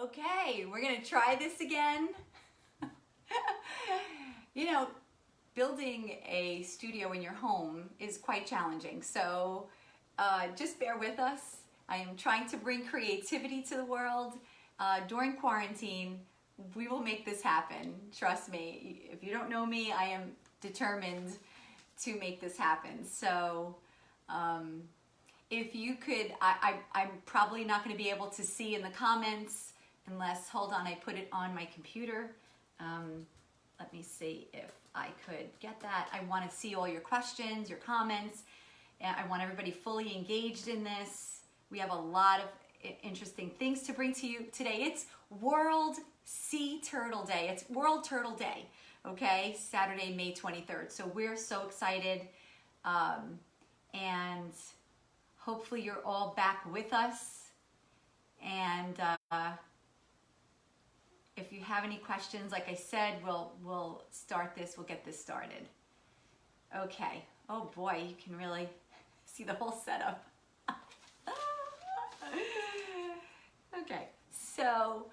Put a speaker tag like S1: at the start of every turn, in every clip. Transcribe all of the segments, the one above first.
S1: Okay, we're gonna try this again. You know, building a studio in your home is quite challenging, so just bear with us. I am trying to bring creativity to the world. During quarantine, we will make this happen. Trust me. If you don't know me, I am determined to make this happen. So if you could, I'm probably not going to be able to see in the comments unless, hold on, I put it on my computer. Let me see if I could get that. I want to see all your questions, your comments. I want everybody fully engaged in this. We have a lot of interesting things to bring to you today. It's World Sea Turtle Day. It's World Turtle Day, okay? Saturday, May 23rd. So we're so excited. And hopefully you're all back with us. And if you have any questions, like I said, we'll start this. We'll get this started. Okay. Oh boy, you can really see the whole setup. Okay, so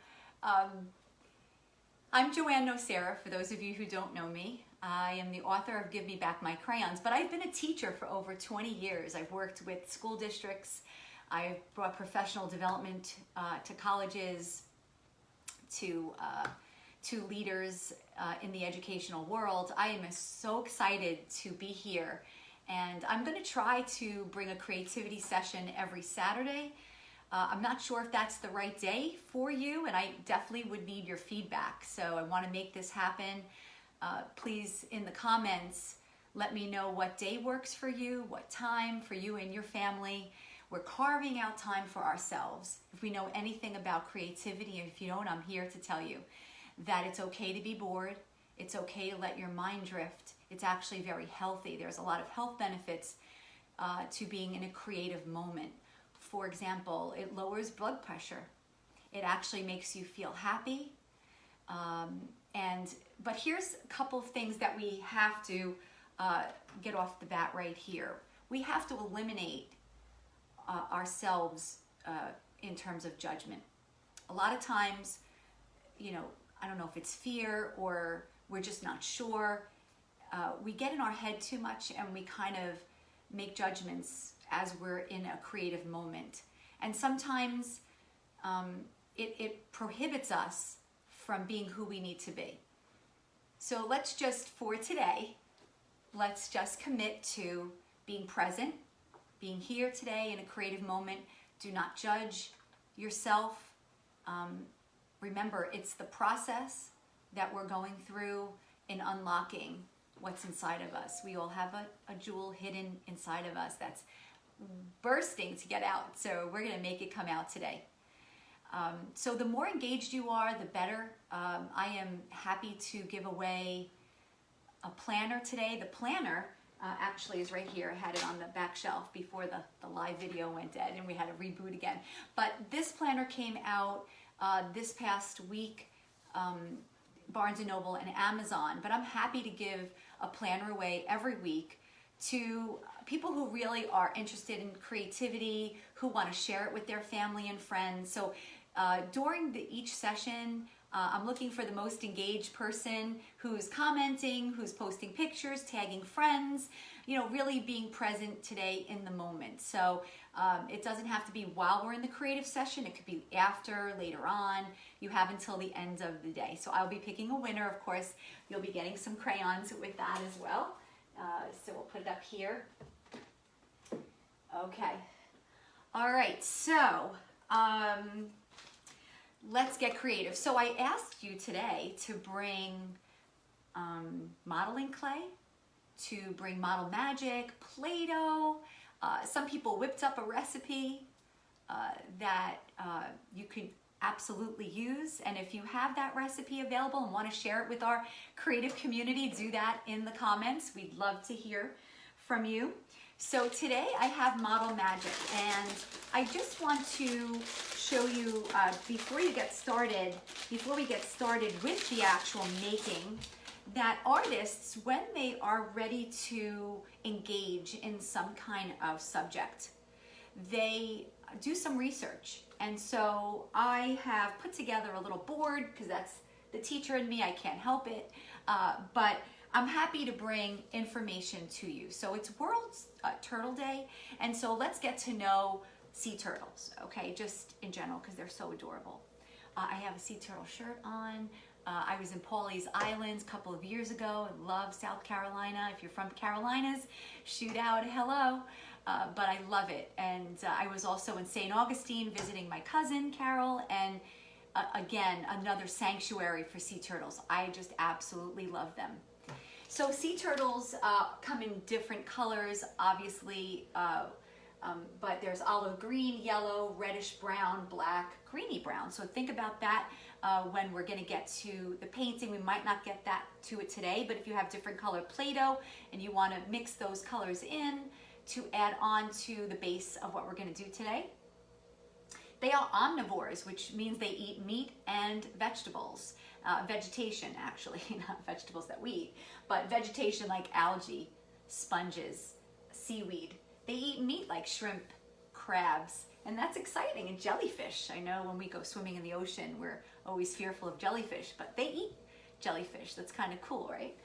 S1: I'm JoAnn Nocera, for those of you who don't know me. I am the author of Me Back My Crayons, but I've been a teacher for over 20 years. I've worked with school districts. I've brought professional development to colleges, to leaders in the educational world. I am so excited to be here, and I'm going to try to bring a creativity session every Saturday. I'm not sure if that's the right day for you, and I definitely would need your feedback. So I want to make this happen. Please, in the comments, let me know what day works for you, what time for you and your family. We're carving out time for ourselves. If we know anything about creativity, and if you don't, I'm here to tell you that it's okay to be bored. It's okay to let your mind drift. It's actually very healthy. There's a lot of health benefits to being in a creative moment. For example, it lowers blood pressure. It actually makes you feel happy. But here's a couple of things that we have to get off the bat right here. We have to eliminate ourselves in terms of judgment. A lot of times, you know, I don't know if it's fear or we're just not sure. We get in our head too much and we kind of make judgments as we're in a creative moment. And sometimes it prohibits us from being who we need to be. So let's just, for today, let's just commit to being present, being here today in a creative moment. Do not judge yourself. Remember, it's the process that we're going through in unlocking what's inside of us. We all have a jewel hidden inside of us that's bursting to get out. So we're going to make it come out today. So the more engaged you are, the better. I am happy to give away a planner today. The planner actually is right here. I had it on the back shelf before the live video went dead and we had to reboot again. But this planner came out this past week, Barnes & Noble and Amazon. But I'm happy to give a planner away every week to people who really are interested in creativity, who want to share it with their family and friends. So during each session, I'm looking for the most engaged person who's commenting, who's posting pictures, tagging friends, you know, really being present today in the moment. So it doesn't have to be while we're in the creative session. It could be after, later on. You have until the end of the day. So I'll be picking a winner. Of course, you'll be getting some crayons with that as well. So we'll put it up here. Okay. All right. So let's get creative. So I asked you today to bring modeling clay, to bring model magic, Play-Doh. Some people whipped up a recipe that you could absolutely use. And if you have that recipe available and want to share it with our creative community, do that in the comments. We'd love to hear from you. So today I have model magic, and I just want to show you before we get started with the actual making, that artists, when they are ready to engage in some kind of subject, they do some research. And so I have put together a little board because that's the teacher in me, I can't help it. But I'm happy to bring information to you. So it's World Turtle Day, and so let's get to know sea turtles, okay, just in general because they're so adorable. I have a sea turtle shirt on. I was in Pawleys Islands a couple of years ago. I love South Carolina. If you're from Carolinas, shoot out a hello. But I love it. And I was also in St. Augustine visiting my cousin, Carol, and again, another sanctuary for sea turtles. I just absolutely love them. So sea turtles come in different colors, obviously, but there's olive green, yellow, reddish brown, black, greeny brown. So think about that when we're going to get to the painting. We might not get to it today, but if you have different color Play-Doh and you want to mix those colors in to add on to the base of what we're going to do today. They are omnivores, which means they eat meat and vegetables. Vegetation, actually, not vegetables that we eat, but vegetation like algae, sponges, seaweed. They eat meat like shrimp, crabs, and that's exciting. And jellyfish. I know when we go swimming in the ocean, we're always fearful of jellyfish, but they eat jellyfish. That's kind of cool, right?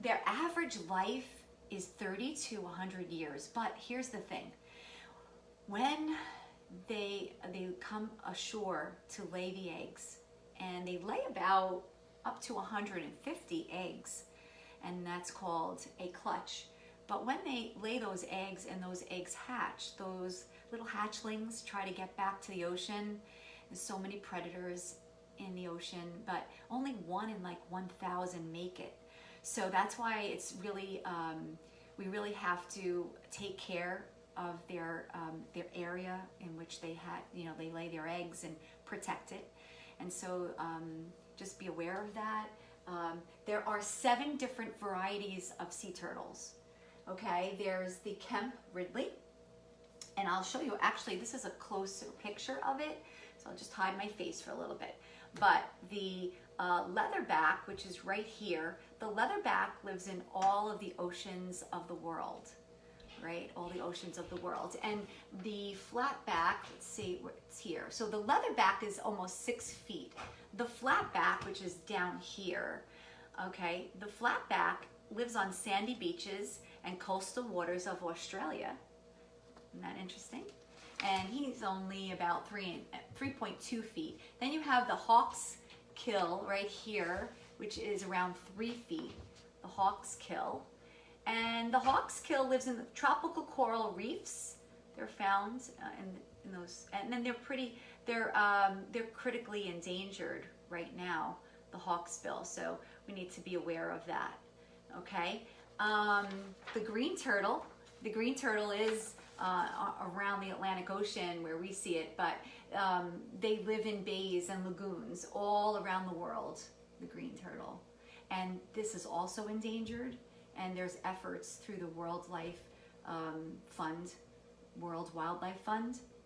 S1: Their average life is 30 to 100 years, but here's the thing. When they come ashore to lay the eggs, and they lay about up to 150 eggs, and that's called a clutch. But when they lay those eggs and those eggs hatch, those little hatchlings try to get back to the ocean. There's so many predators in the ocean, but only 1 in like 1,000 make it. So that's why it's really, we really have to take care of their area in which they they lay their eggs and protect it. And so just be aware of that. There are 7 different varieties of sea turtles. Okay, there's the Kemp Ridley, and I'll show you, actually this is a closer picture of it, so I'll just hide my face for a little bit. But the leatherback, which is right here, the leatherback lives in all of the oceans of the world, right? All the oceans of the world. And the flatback, let's see where it's here. So the leatherback is almost 6 feet. The flatback, which is down here, okay, the flatback lives on sandy beaches and coastal waters of Australia. Isn't that interesting? And he's only about 3.2 feet. Then you have the hawk's kill right here, which is around 3 feet. The hawk's kill. And the hawk's kill lives in the tropical coral reefs. They're found in those, and then they're critically endangered right now, the hawksbill. So we need to be aware of that. Okay. The green turtle is around the Atlantic Ocean where we see it, but they live in bays and lagoons all around the world, the green turtle. And this is also endangered, and there's efforts through the World Wildlife Fund,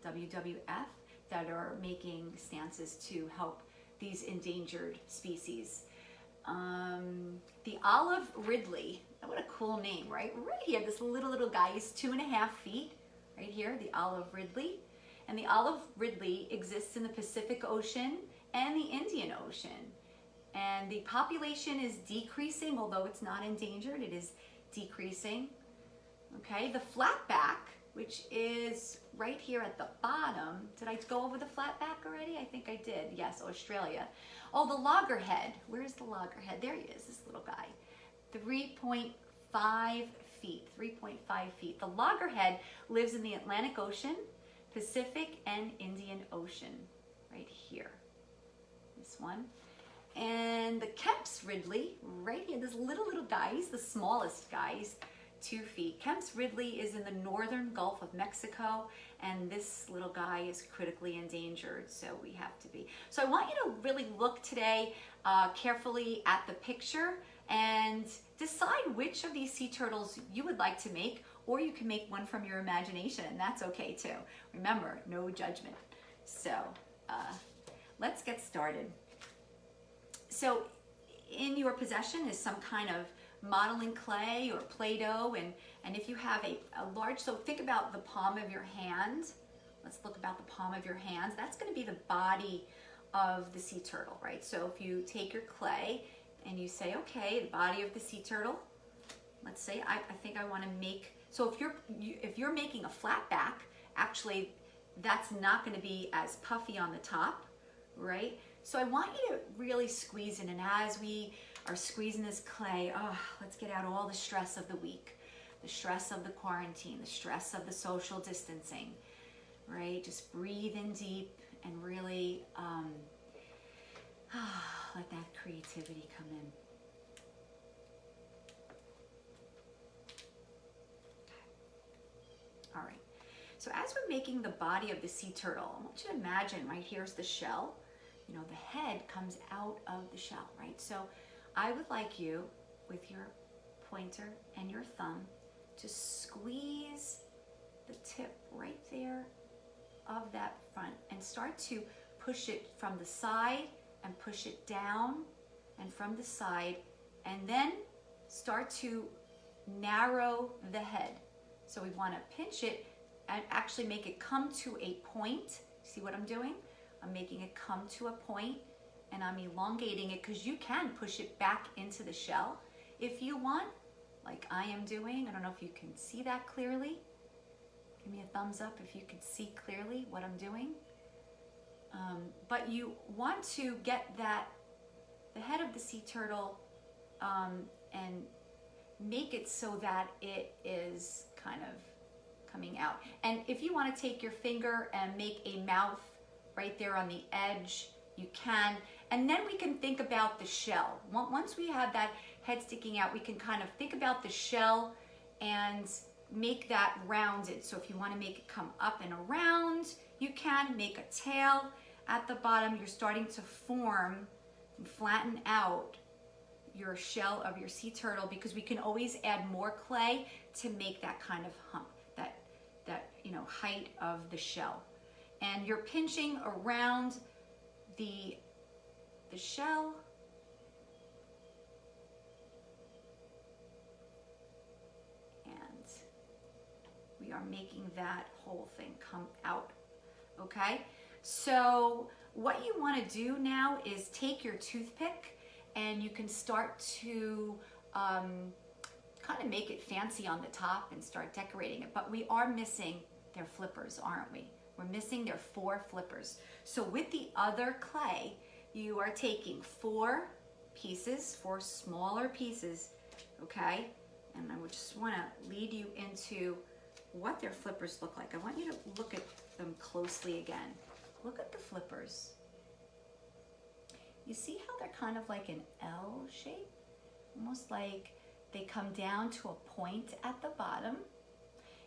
S1: WWF, that are making stances to help these endangered species. The olive ridley, what a cool name, right? Right here, this little guy is 2.5 feet, right here, the olive ridley. And the olive ridley exists in the Pacific Ocean and the Indian Ocean. And the population is decreasing, although it's not endangered, it is decreasing. Okay, the flatback, which is right here at the bottom. Did I go over the flatback already? I think I did. Yes, Australia. Oh, the loggerhead. Where's the loggerhead? There he is, this little guy. 3.5 feet. 3.5 feet. The loggerhead lives in the Atlantic Ocean, Pacific, and Indian Ocean. Right here. This one. And the Kemp's Ridley, right here, this little guy, he's the smallest guy, he's 2 feet. Kemp's Ridley is in the northern Gulf of Mexico, and this little guy is critically endangered, so we have to be. So I want you to really look today carefully at the picture and decide which of these sea turtles you would like to make, or you can make one from your imagination, and that's okay too. Remember, no judgment. So let's get started. So in your possession is some kind of modeling clay or Play-Doh, and if you have a large, so think about the palm of your hand, let's look about the palm of your hands. That's going to be the body of the sea turtle, right? So if you take your clay and you say, okay, the body of the sea turtle, let's say I think I want to make, so if you're making a flat back, actually that's not going to be as puffy on the top, right? So I want you to really squeeze in, and as we are squeezing this clay, let's get out all the stress of the week, the stress of the quarantine, the stress of the social distancing, right? Just breathe in deep and really let that creativity come in. All right, so as we're making the body of the sea turtle, I want you to imagine, right, here's the shell. You know, the head comes out of the shell, right? So I would like you, with your pointer and your thumb, to squeeze the tip right there of that front and start to push it from the side and push it down and from the side, and then start to narrow the head. So we want to pinch it and actually make it come to a point. See what I'm doing? I'm making it come to a point, and I'm elongating it, because you can push it back into the shell if you want, like I am doing. I don't know if you can see that clearly. Give me a thumbs up if you can see clearly what I'm doing. But you want to get the head of the sea turtle and make it so that it is kind of coming out. And if you want to take your finger and make a mouth right there on the edge, you can. And then we can think about the shell. Once we have that head sticking out, we can kind of think about the shell and make that rounded. So if you want to make it come up and around, you can make a tail at the bottom. You're starting to form and flatten out your shell of your sea turtle, because we can always add more clay to make that kind of hump, that height of the shell. And you're pinching around the shell, and we are making that whole thing come out. Okay, so what you want to do now is take your toothpick, and you can start to kind of make it fancy on the top and start decorating it. But we are missing their flippers, aren't we? We're missing their 4 flippers. So with the other clay, you are taking 4 pieces, 4 smaller pieces, okay? And I would just want to lead you into what their flippers look like. I want you to look at them closely again. Look at the flippers. You see how they're kind of like an L shape? Almost like they come down to a point at the bottom,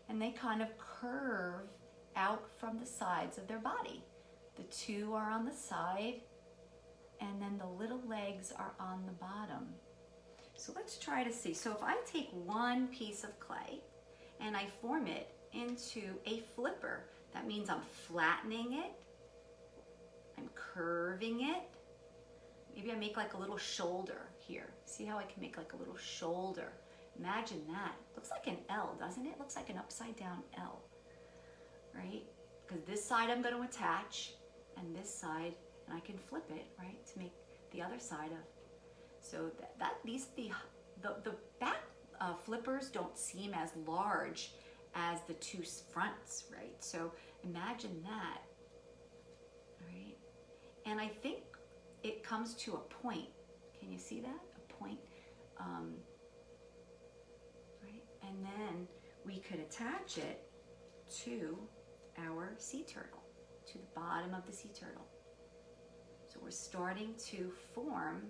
S1: and they kind of curve out from the sides of their body. The 2 are on the side, and then the little legs are on the bottom. So let's try to see. So if I take one piece of clay and I form it into a flipper, that means I'm flattening it, I'm curving it. Maybe I make like a little shoulder here. See how I can make like a little shoulder? Imagine that. Looks like an L, doesn't it? Looks like an upside down L, right? Because this side I'm going to attach, and this side, and I can flip it, right, to make the other side of. So the back flippers don't seem as large as the 2 fronts, right? So imagine that, right? And I think it comes to a point. Can you see that? A point, right? And then we could attach it to our sea turtle, to the bottom of the sea turtle. So we're starting to form,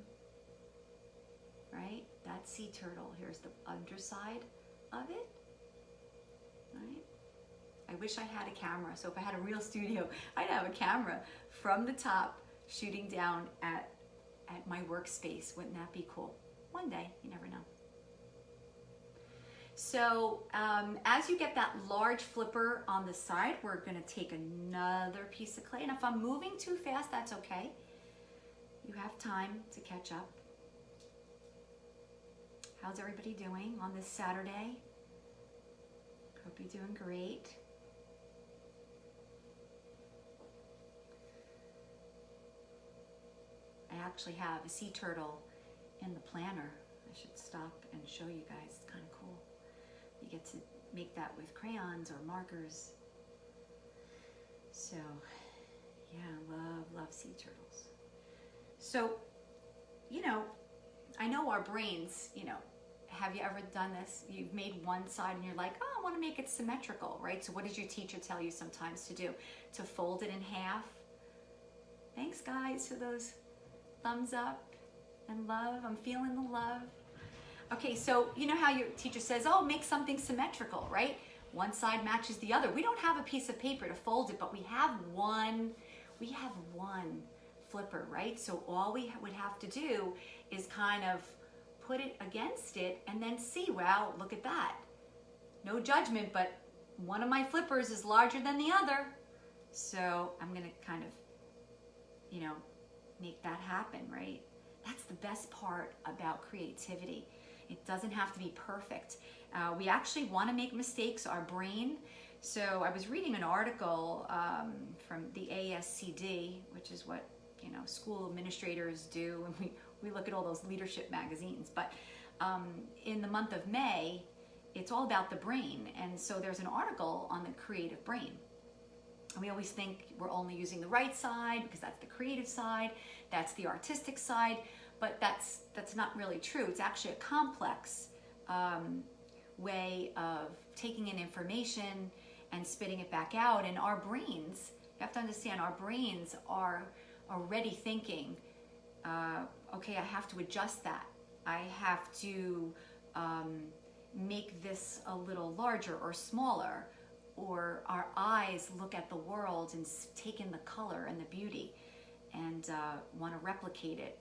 S1: right, that sea turtle. Here's the underside of it, right? I wish I had a camera. So if I had a real studio, I'd have a camera from the top shooting down at my workspace. Wouldn't that be cool? One day, you never know. So as you get that large flipper on the side, we're going to take another piece of clay. And if I'm moving too fast, that's okay. You have time to catch up. How's everybody doing on this Saturday? Hope you're doing great. actually have a sea turtle in the planner. I should stop and show you guys. It's kind of cool. You get to make that with crayons or markers. So yeah, love sea turtles. So, you know, I know our brains, you know, have you ever done this? You've made one side and you're like, oh, I want to make it symmetrical, right? So what does your teacher tell you sometimes to do? To fold it in half. Thanks, guys, for those thumbs up and love. I'm feeling the love. Okay, so you know how your teacher says, oh, make something symmetrical, right? One side matches the other. We don't have a piece of paper to fold it, but we have one flipper, right? So all we would have to do is kind of put it against it and then see, wow, look at that. No judgment, but one of my flippers is larger than the other. So I'm gonna kind of, you know, make that happen, right? That's the best part about creativity. It doesn't have to be perfect. We actually want to make mistakes, our brain. So I was reading an article from the ASCD, which is what, you know, school administrators do, and we look at all those leadership magazines. But in the month of May, it's all about the brain. And so there's an article on the creative brain. And we always think we're only using the right side because that's the creative side, that's the artistic side, but that's not really true. It's actually a complex way of taking in information and spitting it back out. And our brains, you have to understand, our brains are already thinking, okay, I have to adjust that. I have to make this a little larger or smaller. Or our eyes look at the world and take in the color and the beauty and want to replicate it.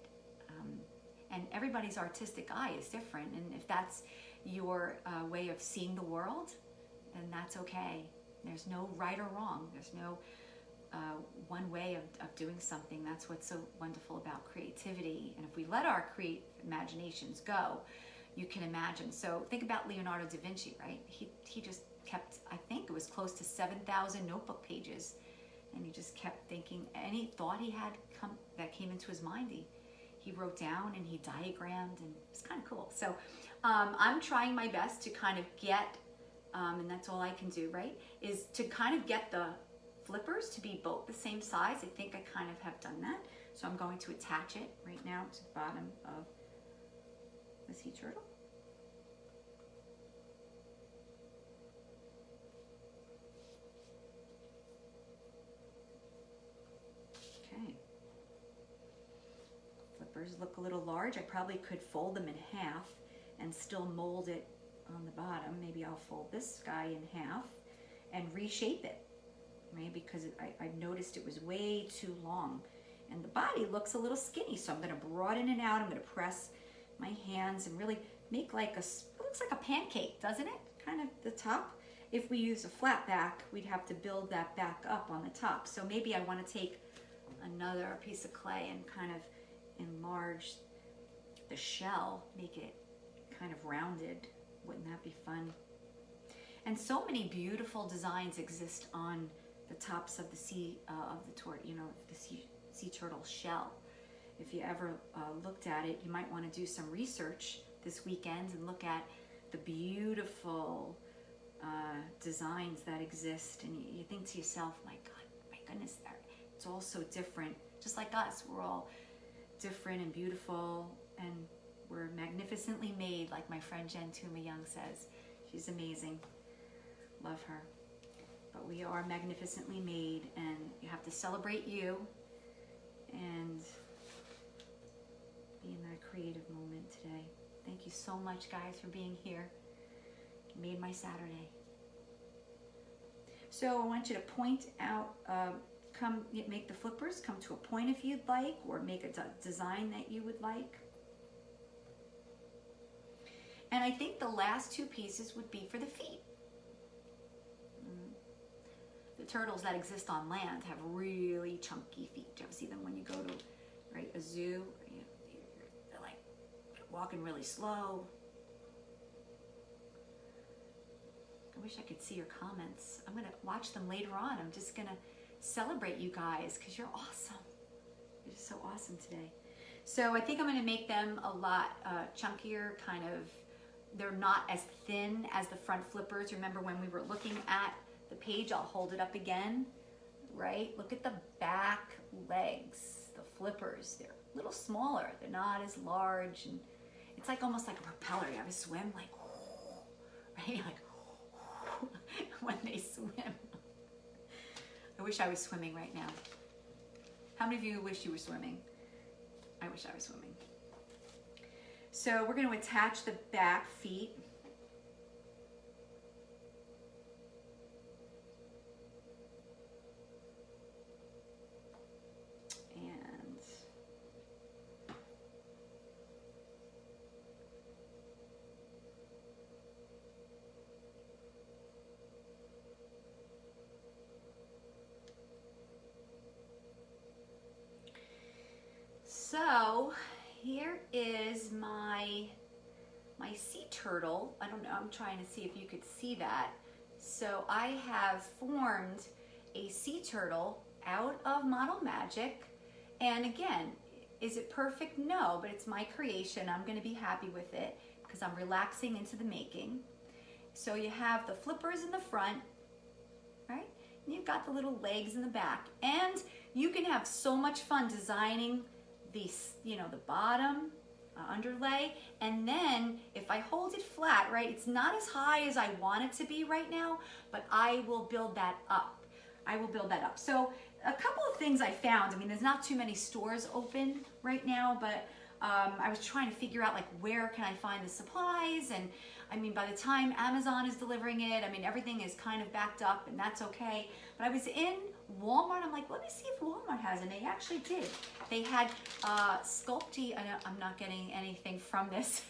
S1: And everybody's artistic eye is different. And if that's your way of seeing the world, then that's okay. There's no right or wrong. There's no one way of doing something. That's what's so wonderful about creativity. And if we let our imaginations go, you can imagine. So think about Leonardo da Vinci, right? He just kept, I think it was close to 7,000 notebook pages, and he just kept thinking any thought he had that came into his mind, he wrote down and he diagrammed, and it's kind of cool. So I'm trying my best to kind of get, and that's all I can do, right, is to kind of get the flippers to be both the same size. I think I kind of have done that. So I'm going to attach it right now to the bottom of the sea turtle. Okay. Flippers look a little large. I probably could fold them in half and still mold it on the bottom. Maybe I'll fold this guy in half and reshape it, right? Because I noticed it was way too long. And the body looks a little skinny, so I'm going to broaden it out. I'm going to press my hands and really make like it looks like a pancake, doesn't it? Kind of the top. If we use a flat back, we'd have to build that back up on the top. So maybe I want to take another piece of clay and kind of enlarge the shell, make it kind of rounded. Wouldn't that be fun? And so many beautiful designs exist on the tops of the sea turtle shell. If you ever looked at it, you might want to do some research this weekend and look at the beautiful designs that exist, and you think to yourself, my God, my goodness, it's all so different. Just like us, we're all different and beautiful, and we're magnificently made, like my friend Jen Tuma Young says. She's amazing. Love her. But we are magnificently made, and you have to celebrate you and be in that creative moment today. Thank you so much, guys, for being here. You made my Saturday. So I want you to point out, make the flippers come to a point if you'd like, or make a design that you would like. And I think the last two pieces would be for the feet. The turtles that exist on land have really chunky feet. Do you ever see them when you go to a zoo? They're like walking really slow. I wish I could see your comments. I'm going to watch them later on. I'm just going to celebrate you guys because you're awesome. You're just so awesome today. So I think I'm gonna make them a lot chunkier, kind of, they're not as thin as the front flippers. Remember when we were looking at the page, I'll hold it up again, right? Look at the back legs, the flippers. They're a little smaller. They're not as large. And it's like almost like a propeller. You ever swim? Like, right? Like, when they swim. I wish I was swimming right now. How many of you wish you were swimming? I wish I was swimming. So we're going to attach the back feet. And so here is my sea turtle. I don't know, I'm trying to see if you could see that. So I have formed a sea turtle out of Model Magic. And again, is it perfect? No, but it's my creation. I'm gonna be happy with it because I'm relaxing into the making. So you have the flippers in the front, right? And you've got the little legs in the back. And you can have so much fun designing these, you know, the bottom underlay. And then if I hold it flat, right, it's not as high as I want it to be right now, but I will build that up. I will build that up. So a couple of things I found. I mean, there's not too many stores open right now, but I was trying to figure out like where can I find the supplies. And I mean, by the time Amazon is delivering it, I mean, everything is kind of backed up, and that's okay. But I was in Walmart. I'm like, let me see if Walmart has it. And they actually did. They had Sculpty. I'm not getting anything from this.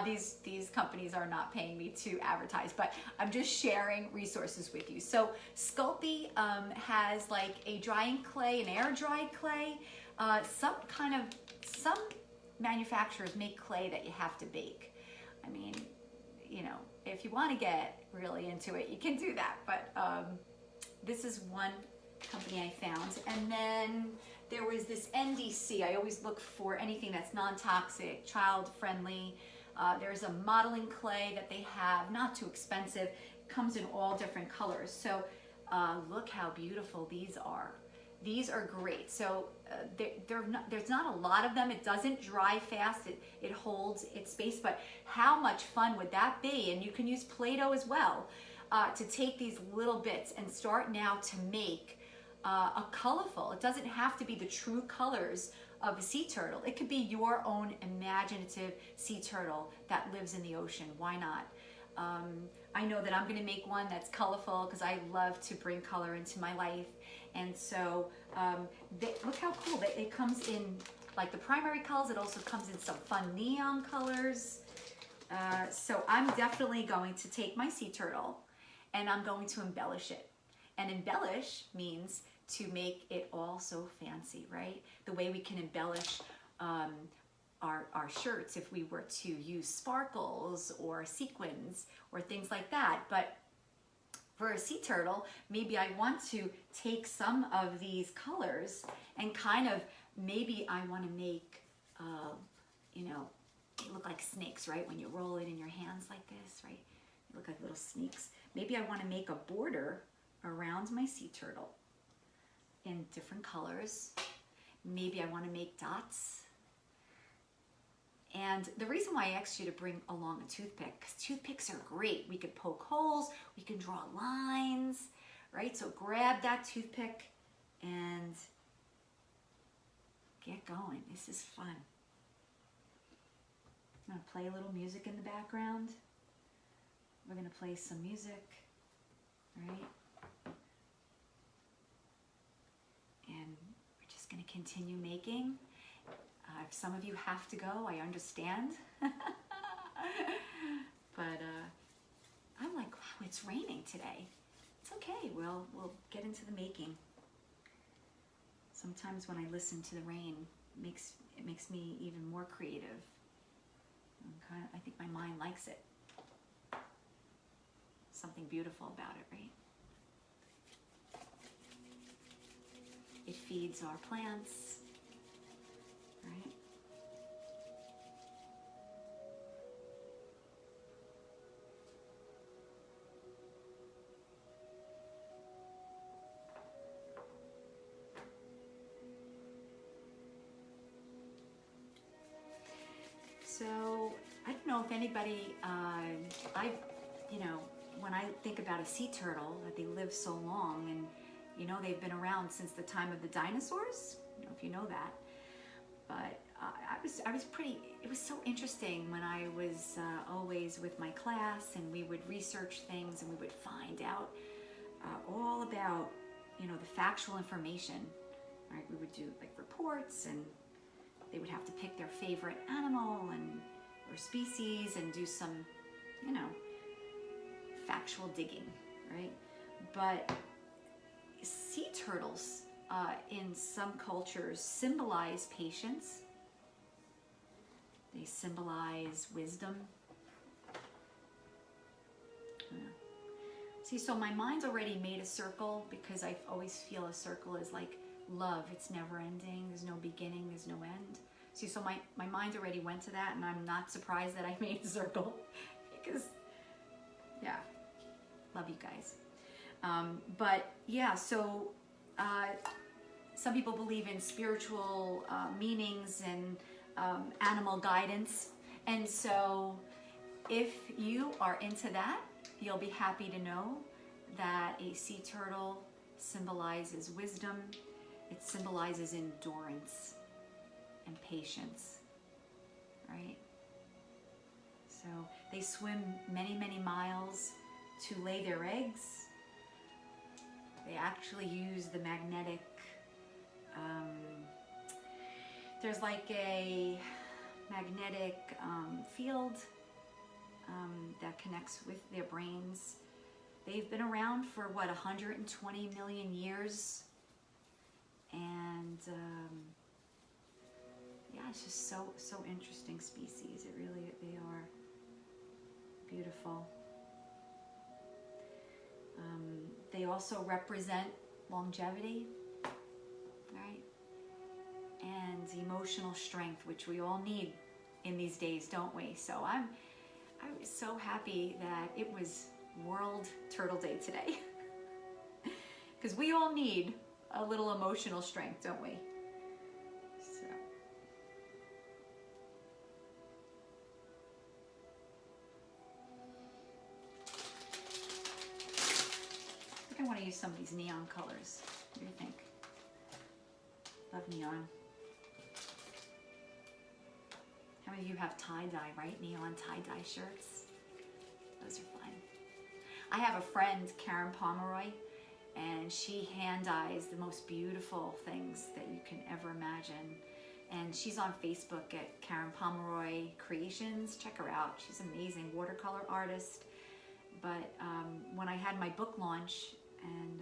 S1: These companies are not paying me to advertise, but I'm just sharing resources with you. So Sculpty has like a drying clay, an air dried clay. Some manufacturers make clay that you have to bake. I mean, you know, if you want to get really into it, you can do that. But this is one company I found. And then there was this NDC. I always look for anything that's non-toxic, child-friendly. There's a modeling clay that they have, not too expensive. It comes in all different colors. So look how beautiful these are. These are great. So there's not a lot of them. It doesn't dry fast. It holds its space. But how much fun would that be? And you can use Play-Doh as well to take these little bits and start now to make a colorful. It doesn't have to be the true colors of a sea turtle. It could be your own imaginative sea turtle that lives in the ocean. Why not? I know that I'm going to make one that's colorful because I love to bring color into my life. And so look how cool. It comes in like the primary colors. It also comes in some fun neon colors. So I'm definitely going to take my sea turtle and I'm going to embellish it. And embellish means to make it all so fancy, right? The way we can embellish our shirts if we were to use sparkles or sequins or things like that. But for a sea turtle, maybe I want to take some of these colors and kind of, maybe I want to make, you know, they look like snakes, right? When you roll it in your hands like this, right? They look like little snakes. Maybe I want to make a border around my sea turtle in different colors. Maybe I want to make dots. And the reason why I asked you to bring along a toothpick, because toothpicks are great. We could poke holes, we can draw lines, right? So grab that toothpick and get going. This is fun. I'm gonna play a little music in the background. We're gonna play some music, right? And we're just gonna continue making. If some of you have to go, I understand. But I'm like, wow, it's raining today. It's okay, we'll get into the making. Sometimes when I listen to the rain, it makes me even more creative. I think my mind likes it. Something beautiful about it, right? It feeds our plants. right? So I don't know if anybody, when I think about a sea turtle, that they live so long, and they've been around since the time of the dinosaurs. I don't know if you know that, but I was pretty. It was so interesting when I was always with my class, and we would research things, and we would find out all about the factual information. Right? We would do like reports, and they would have to pick their favorite animal or species and do some, factual digging, right? But sea turtles in some cultures symbolize patience. They symbolize wisdom. Yeah. See, so my mind's already made a circle because I always feel a circle is like love. It's never ending. There's no beginning. There's no end. See, so my mind already went to that, and I'm not surprised that I made a circle because, yeah, love you guys. But yeah, so some people believe in spiritual meanings and animal guidance. And so if you are into that, you'll be happy to know that a sea turtle symbolizes wisdom. It symbolizes endurance and patience, right? So they swim many, many miles to lay their eggs. They actually use the magnetic, there's like a magnetic field that connects with their brains. They've been around for 120 million years. And yeah, it's just so interesting species. They are beautiful. They also represent longevity, right? And emotional strength, which we all need in these days, don't we? So I was so happy that it was World Turtle Day today. Because we all need a little emotional strength, don't we? So. I think I want to use some of these neon colors. What do you think? Love neon. How many of you have tie-dye, right? Neon tie-dye shirts? Those are fun. I have a friend, Karen Pomeroy, and she hand dyes the most beautiful things that you can ever imagine. And she's on Facebook at Karen Pomeroy Creations. Check her out. She's an amazing watercolor artist. But when I had my book launch, and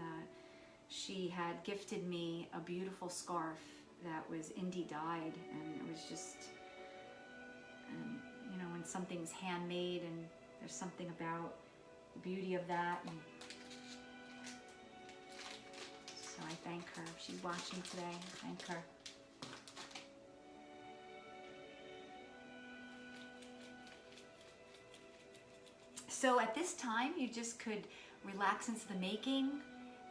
S1: she had gifted me a beautiful scarf that was indie dyed, and it was just, when something's handmade and there's something about the beauty of that. And so I thank her. If she's watching today, I thank her. So at this time, you just could relax into the making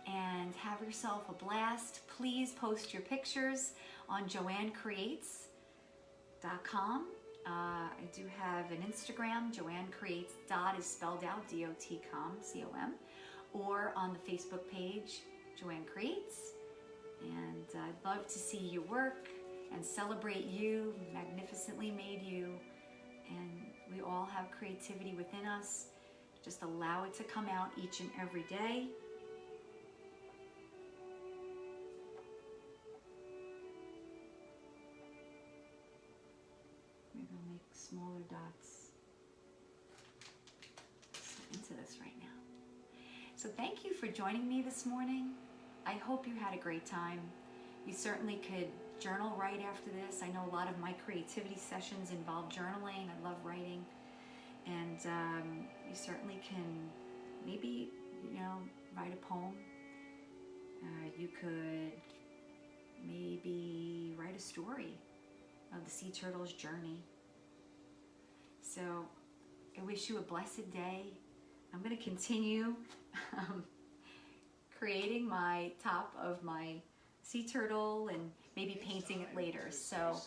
S1: and have yourself a blast. Please post your pictures on JoAnnCreates.com. I do have an Instagram, JoAnn Creates. Dot is spelled out, D-O-T-com, C-O-M. Or on the Facebook page, JoAnn Creates. And I'd love to see your work and celebrate you, magnificently made you. And we all have creativity within us. Just allow it to come out each and every day. Maybe I'll make smaller dots into this right now. So thank you for joining me this morning. I hope you had a great time. You certainly could journal right after this. I know a lot of my creativity sessions involve journaling. I love writing. And you certainly can maybe, write a poem. You could maybe write a story, of the sea turtle's journey. So I wish you a blessed day. I'm going to continue creating my top of my sea turtle and maybe painting it later. So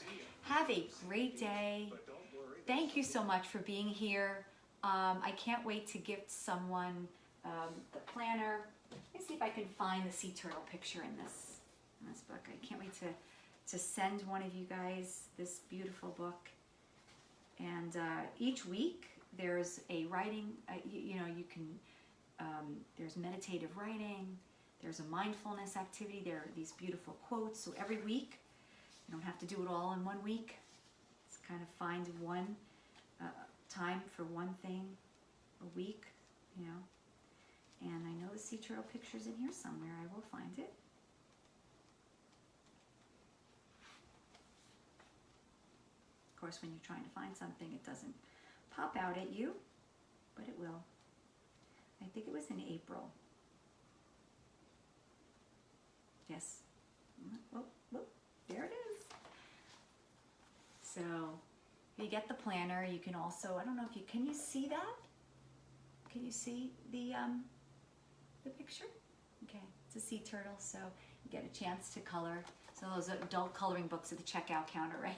S1: have a great day. Thank you so much for being here. I can't wait to gift someone the planner. Let me see if I can find the sea turtle picture in this book. I can't wait to send one of you guys this beautiful book. And each week there's a writing, you can, there's meditative writing, there's a mindfulness activity, there are these beautiful quotes. So every week, you don't have to do it all in 1 week. It's kind of find one time for one thing a week, And I know the sea turtle picture's in here somewhere. I will find it. Of course, when you're trying to find something, it doesn't pop out at you, but it will. I think it was in April. Yes. Oh, there it is. So, if you get the planner, you can also, I don't know if you, can you see that? Can you see the picture? Okay, it's a sea turtle, so you get a chance to color. So those adult coloring books at the checkout counter, right?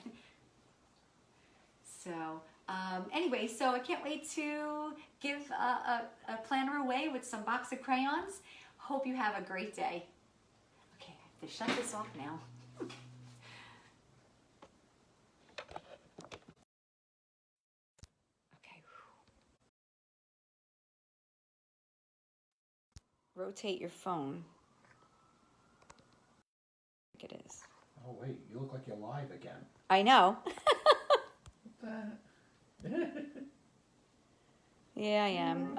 S1: So anyway, so I can't wait to give a planner away with some box of crayons. Hope you have a great day. Okay, I have to shut this off now. Okay. Rotate your phone. I think it is.
S2: Oh wait, you look like you're live again.
S1: I know.
S2: What the?
S1: Yeah, I am.